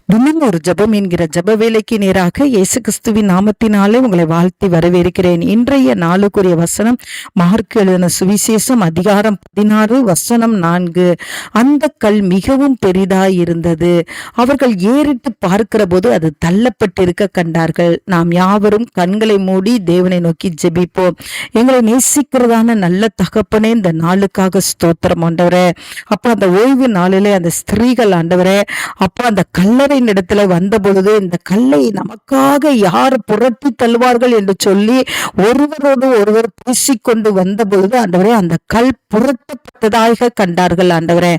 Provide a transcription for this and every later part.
தினம் ஒரு ஜெபம் என்கிற ஜெப வேலைக்கு நேராக இயேசு கிறிஸ்துவின் நாமத்தினாலே உங்களை வாழ்த்தி வரவேற்கிறேன். இன்றைய நாளுக்குரிய வசனம் மார்க் எழுதின சுவிசேஷம் அதிகாரம் 16 வசனம் 4. அந்த கல் மிகவும் பெரிதாய் இருந்தது. அவர்கள் ஏறிட்டு பார்க்கிற போது அது தள்ளப்பட்டிருக்க கண்டார்கள். நாம் யாவரும் கண்களை மூடி தேவனை நோக்கி ஜெபிப்போம். எங்களை நேசிக்கிறதான நல்ல தகப்பனே, இந்த நாளுக்காக ஸ்தோத்திரம் ஆண்டவரே. அப்ப அந்த ஓய்வு நாளிலே அந்த ஸ்திரீகள் ஆண்டவரே, அப்ப அந்த கல்லறை இடத்துல வந்த பொழுது இந்த கல்லை நமக்காக யார் புரட்டி தள்ளுவார்கள் என்று சொல்லி ஒருவரோடு ஒருவர் பேசிக்கொண்டு வந்த பொழுது ஆண்டவரே, அந்த கல் புரட்டப்பட்டதாக கண்டார்கள் ஆண்டவரே.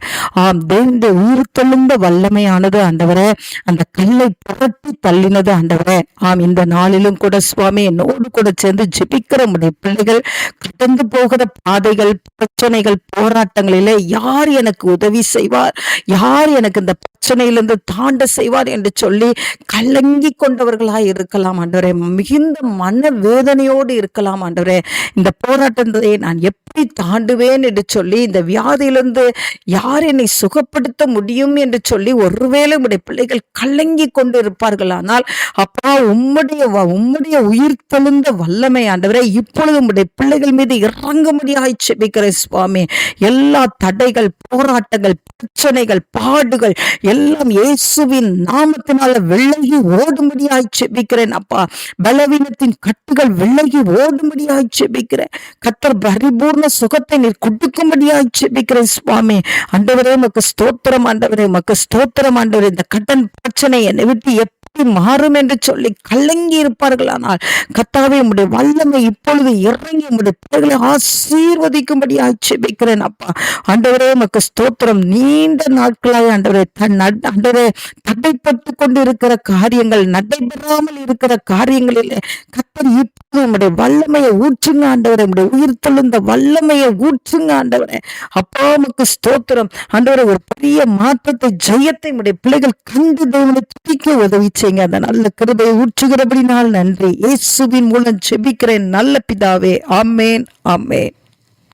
ஆம், தேவனுடைய உயிர் தெழுந்த வல்லமையானது ஆண்டவரே அந்த கல்லை புரட்டி தள்ளினது ஆண்டவரே. ஆம், இந்த நாளிலும் கூட சுவாமி என்னோடு கூட சேர்ந்து ஜெபிக்கிற முடிய பிள்ளைகள் கடந்து போகிற பாதைகள், பிரச்சனைகள், போராட்டங்களிலே யார் எனக்கு உதவி செய்வார், யார் எனக்கு இந்த பிரச்சனையிலிருந்து தாண்ட செய்வார் என்று சொல்லி கலங்கி கொண்டவர்களாய் இருக்கலாம் ஆண்டவரே. மிகுந்த மன வேதனையோடு இருக்கலாம் ஆண்டவரே. இந்த போராட்டத்தை நான் எப்படி தாண்டுவேன் என்று சொல்லி, இந்த வியாதியிலிருந்து யார் என்னை சுகப்படுத்த முடியும் என்று சொல்லி ஒருவேளை உடைய பிள்ளைகள் கலங்கி கொண்டு இருப்பார்கள். ஆனால் அப்பா, உம்முடைய உயிர் தெழுந்த வல்லமை ஆண்டவரே இப்பொழுது உடைய பிள்ளைகள் மீது இறங்கும்படியாய் செபிக்கிறேன் சுவாமி. எல்லா தடைகள், போராட்டங்கள், பிரச்சனைகள், பாடுகள் எல்லாம் இயேசுவின் நாமத்தினால விலகி ஓடும்படியாய் செபிக்கிறேன் அப்பா. பலவீனத்தின் கட்டுகள் விலகி ஓடும்படியாய் செபிக்கிறேன். கர்த்தர் பரிபூர்ண சுகத்தை நீர் கொடுக்கும்படியாய் செபிக்கிறேன் சுவாமி. ஆண்டவரே உமக்கு ஸ்தோத்திரம் ஆண்டவரே, உமக்கு ஸ்தோத்திரம் ஆண்டவரே. இந்த கடன் பிரச்சனை என்னை விட்டு மாறும் என்று சொல்லி கலங்கி இருப்பார்கள். ஆனால் கர்த்தாவே, உம்முடைய வல்லமை இப்பொழுது இறங்கி உம்முடைய பிள்ளைகளை ஆசீர்வதிக்கும்படியாய் ஜெபிக்கிறேன் அப்பா. ஆண்டவரே உமக்கு ஸ்தோத்திரம். நீண்ட நாட்களாக ஆண்டவரே தடைப்பட்டு கொண்டு இருக்கிற காரியங்கள், நடைபெறாமல் இருக்கிற காரியங்களிலே கர்த்தர் இப்போது உம்முடைய வல்லமையை ஊற்றுங்க ஆண்டவரே. உம்முடைய உயிர் தெழுந்த வல்லமையை ஊற்றுங்க ஆண்டவரே. அப்பா உமக்கு ஸ்தோத்திரம் ஆண்டவரே. ஒரு பெரிய மாற்றத்தை, ஜெயத்தை உம்முடைய பிள்ளைகள் கண்டு தேவனை துதிக்க உதவி செய்யுங்க. அந்த நல்ல கிருபையை ஊற்றுகிறபடினால் நன்றி. இயேசுவின் மூலம் ஜெபிக்கிறேன் நல்ல பிதாவே. ஆமென், ஆமென்.